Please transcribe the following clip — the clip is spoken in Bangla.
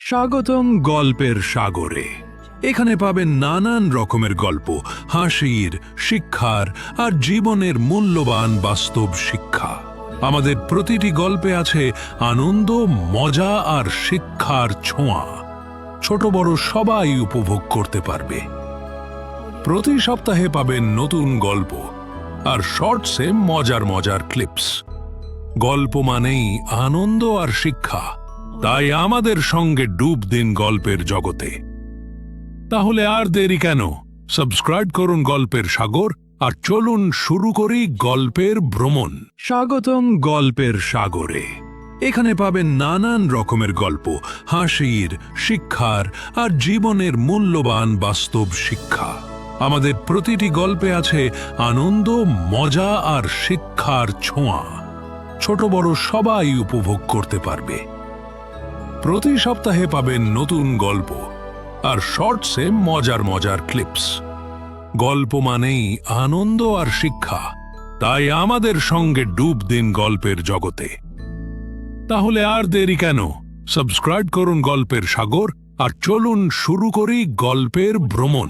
স্বাগতম গল্পের সাগরে। এখানে পাবেন নানান রকমের গল্প, হাসির, শিক্ষার আর জীবনের মূল্যবান বাস্তব শিক্ষা। আমাদের প্রতিটি গল্পে আছে আনন্দ, মজা আর শিক্ষার ছোঁয়া। ছোট বড় সবাই উপভোগ করতে পারবে। প্রতি সপ্তাহে পাবেন নতুন গল্প আর শর্টসে মজার মজার ক্লিপস। গল্প মানেই আনন্দ আর শিক্ষা, তাই আমাদের সঙ্গে ডুব দিন গল্পের জগতে। তাহলে আর দেরি কেন? সাবস্ক্রাইব করুন গল্পের সাগর আর চলুন শুরু করি গল্পের ভ্রমণ। স্বাগতম গল্পের সাগরে। এখানে পাবেন নানান রকমের গল্প, হাসির, শিক্ষার আর জীবনের মূল্যবান বাস্তব শিক্ষা। আমাদের প্রতিটি গল্পে আছে আনন্দ, মজা আর শিক্ষার ছোঁয়া। ছোট বড় সবাই উপভোগ করতে পারবে। প্রতি সপ্তাহে পাবেন নতুন গল্প আর শর্টসে মজার মজার ক্লিপস। গল্প মানেই আনন্দ আর শিক্ষা, তাই আমাদের সঙ্গে ডুব দিন গল্পের জগতে। তাহলে আর দেরি কেন? সাবস্ক্রাইব করুন গল্পের সাগর আর চলুন শুরু করি গল্পের ভ্রমণ।